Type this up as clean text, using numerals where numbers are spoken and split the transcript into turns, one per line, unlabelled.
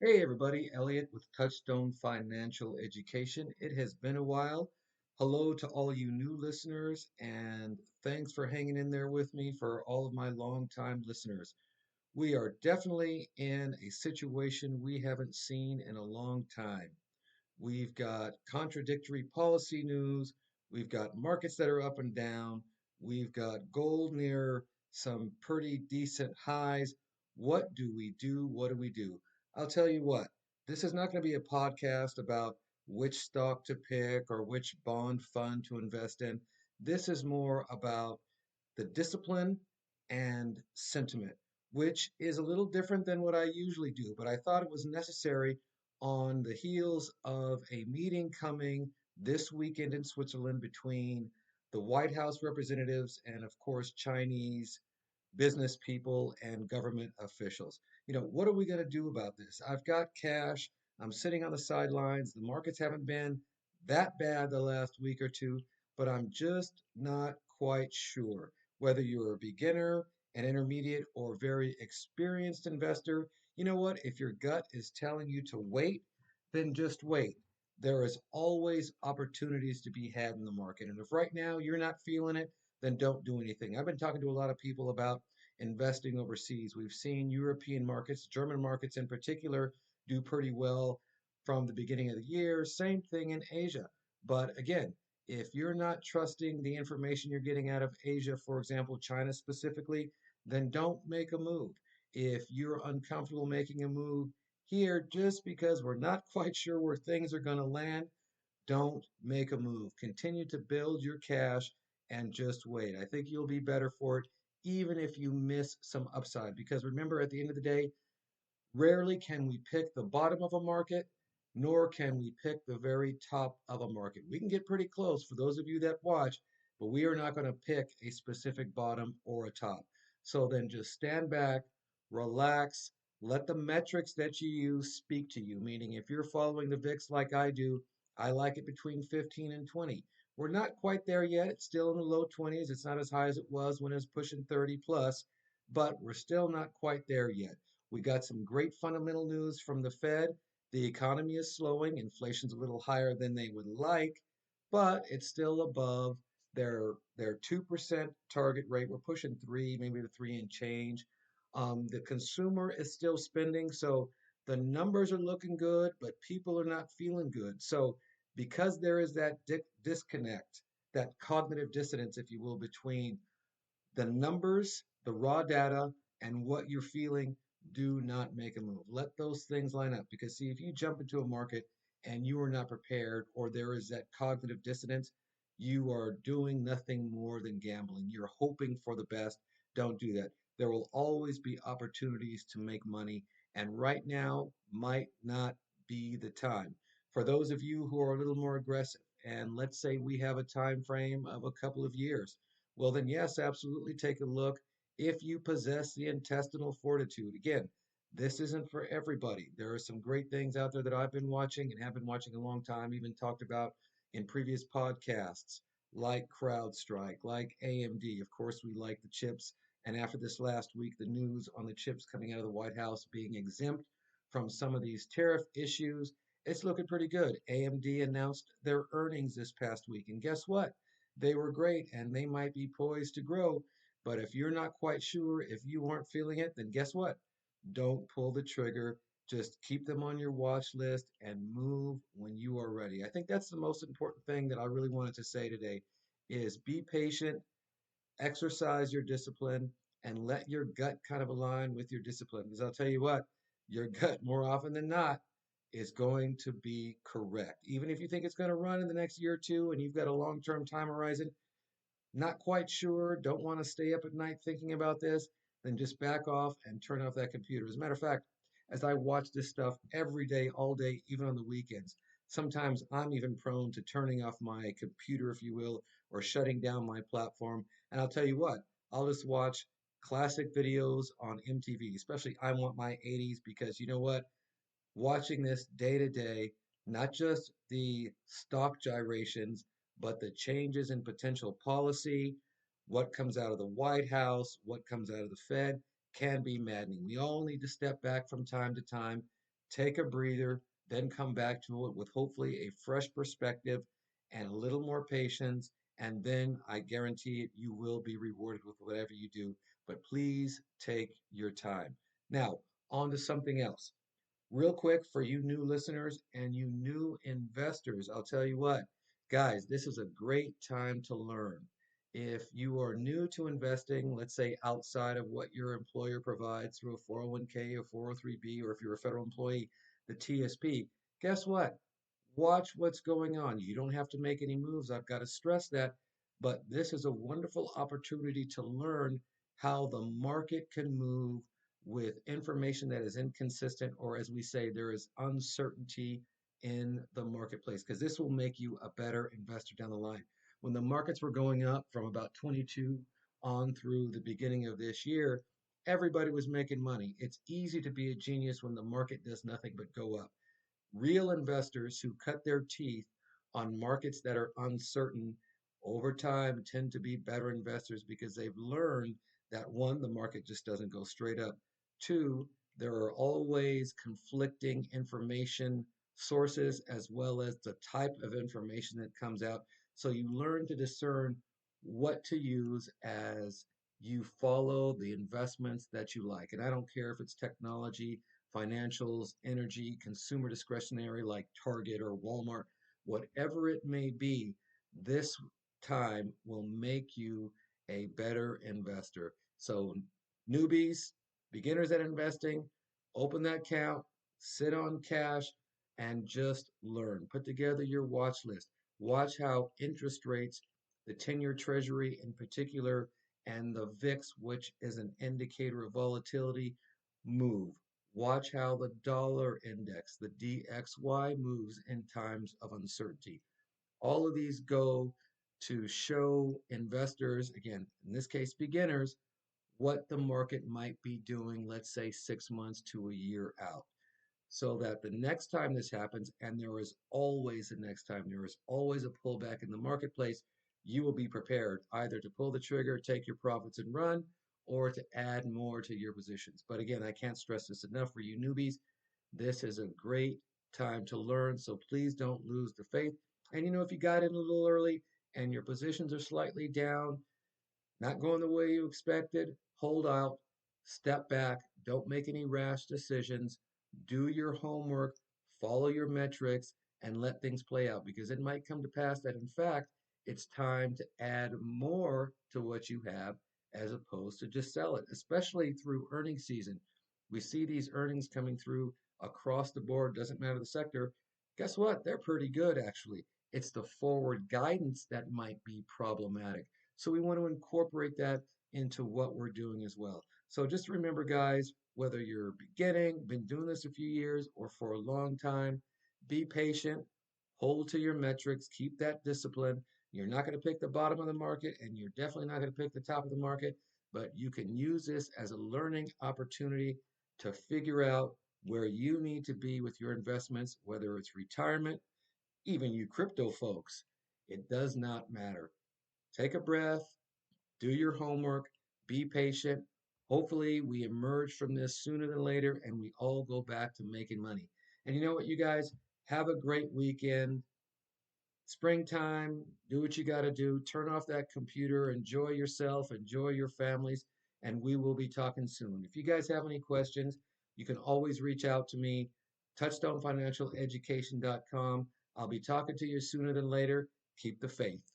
Hey everybody, Elliot with Touchstone Financial Education. It has been a while. Hello to all you new listeners, and thanks for hanging in there with me for all of my longtime listeners. We are definitely in a situation we haven't seen in a long time. We've got contradictory policy news. We've got markets that are up and down. We've got gold near some pretty decent highs. What do we do? What do we do? I'll tell you what, this is not going to be a podcast about which stock to pick or which bond fund to invest in. This is more about the discipline and sentiment, which is a little different than what I usually do, but I thought it was necessary on the heels of a meeting coming this weekend in Switzerland between the White House representatives and, of course, Chinese business people and government officials. What are we going to do about this? I've got cash. I'm sitting on the sidelines. The markets haven't been that bad the last week or two, but I'm just not quite sure whether you're a beginner, an intermediate, or very experienced investor. You know what? If your gut is telling you to wait, then just wait. There is always opportunities to be had in the market. And if right now you're not feeling it, then don't do anything. I've been talking to a lot of people about investing overseas. We've seen European markets, German markets in particular, do pretty well from the beginning of the year. Same thing in Asia. But again, if you're not trusting the information you're getting out of Asia, for example, China specifically, then don't make a move. If you're uncomfortable making a move here just because we're not quite sure where things are going to land, don't make a move. Continue to build your cash and just wait. I think you'll be better for it, even if you miss some upside. Because remember, at the end of the day, rarely can we pick the bottom of a market, nor can we pick the very top of a market. We can get pretty close for those of you that watch, but we are not going to pick a specific bottom or a top. So then just stand back, relax, let the metrics that you use speak to you. Meaning, if you're following the VIX like I do, I like it between 15 and 20. We're not quite there yet. It's still in the low 20s. It's not as high as it was when it was pushing 30 plus, but we're still not quite there yet. We got some great fundamental news from the Fed. The economy is slowing. Inflation's a little higher than they would like, but it's still above their 2% target rate. We're pushing three, maybe the three and change. The consumer is still spending, so the numbers are looking good, but people are not feeling good. So because there is that disconnect, that cognitive dissonance, if you will, between the numbers, the raw data, and what you're feeling, do not make a move. Let those things line up because, see, if you jump into a market and you are not prepared or there is that cognitive dissonance, you are doing nothing more than gambling. You're hoping for the best. Don't do that. There will always be opportunities to make money, and right now might not be the time. For those of you who are a little more aggressive, and let's say we have a time frame of a couple of years, well, then, yes, absolutely take a look if you possess the intestinal fortitude. Again, this isn't for everybody. There are some great things out there that I've been watching and have been watching a long time, even talked about in previous podcasts, like CrowdStrike, like AMD. Of course, we like the chips. And after this last week, the news on the chips coming out of the White House being exempt from some of these tariff issues, it's looking pretty good. AMD announced their earnings this past week. And guess what? They were great and they might be poised to grow. But if you're not quite sure, if you aren't feeling it, then guess what? Don't pull the trigger. Just keep them on your watch list and move when you are ready. I think that's the most important thing that I really wanted to say today is be patient, exercise your discipline, and let your gut kind of align with your discipline. Because I'll tell you what, your gut more often than not is going to be correct. Even if you think it's going to run in the next year or two and you've got a long-term time horizon, not quite sure, don't want to stay up at night thinking about this, then just back off and turn off that computer. As a matter of fact, as I watch this stuff every day, all day, even on the weekends, sometimes I'm even prone to turning off my computer, if you will, or shutting down my platform. And I'll tell you what, I'll just watch classic videos on MTV, especially I Want My 80s, because you know what? Watching this day to day, not just the stock gyrations, but the changes in potential policy, what comes out of the White House, what comes out of the Fed, can be maddening. We all need to step back from time to time, take a breather, then come back to it with hopefully a fresh perspective and a little more patience. And then I guarantee it, you will be rewarded with whatever you do. But please take your time. Now, on to something else. Real quick for you new listeners and you new investors, I'll tell you what, guys, this is a great time to learn. If you are new to investing, let's say outside of what your employer provides through a 401k or 403b, or if you're a federal employee, the TSP, guess what? Watch what's going on. You don't have to make any moves. I've got to stress that. But this is a wonderful opportunity to learn how the market can move with information that is inconsistent, or as we say, there is uncertainty in the marketplace, because this will make you a better investor down the line. When the markets were going up from about 22 on through the beginning of this year, everybody was making money. It's easy to be a genius when the market does nothing but go up. Real investors who cut their teeth on markets that are uncertain over time tend to be better investors because they've learned that one, the market just doesn't go straight up. Two, there are always conflicting information sources as well as the type of information that comes out. So you learn to discern what to use as you follow the investments that you like. And I don't care if it's technology, financials, energy, consumer discretionary like Target or Walmart, whatever it may be, this time will make you a better investor. So, newbies, beginners at investing, open that account, sit on cash, and just learn. Put together your watch list. Watch how interest rates, the 10-year treasury in particular, and the VIX, which is an indicator of volatility, move. Watch how the dollar index, the DXY, moves in times of uncertainty. All of these go to show investors, again, in this case, beginners, what the market might be doing, let's say 6 months to a year out, so that the next time this happens, and there is always a next time, there is always a pullback in the marketplace, you will be prepared either to pull the trigger, take your profits and run, or to add more to your positions. But again, I can't stress this enough for you newbies. This is a great time to learn, so please don't lose the faith. And if you got in a little early and your positions are slightly down, not going the way you expected, hold out, step back, don't make any rash decisions, do your homework, follow your metrics, and let things play out, because it might come to pass that, in fact, it's time to add more to what you have as opposed to just sell it, especially through earnings season. We see these earnings coming through across the board, doesn't matter the sector. Guess what? They're pretty good, actually. It's the forward guidance that might be problematic. So we want to incorporate that into what we're doing as well. So just remember, guys, whether you're beginning, been doing this a few years, or for a long time, be patient, hold to your metrics, keep that discipline. You're not going to pick the bottom of the market, and you're definitely not going to pick the top of the market, but you can use this as a learning opportunity to figure out where you need to be with your investments, whether it's retirement, even you crypto folks. It does not matter. Take a breath, do your homework, be patient. Hopefully, we emerge from this sooner than later and we all go back to making money. And you know what, you guys? Have a great weekend. Springtime, do what you got to do. Turn off that computer, enjoy yourself, enjoy your families, and we will be talking soon. If you guys have any questions, you can always reach out to me, touchstonefinancialeducation.com. I'll be talking to you sooner than later. Keep the faith.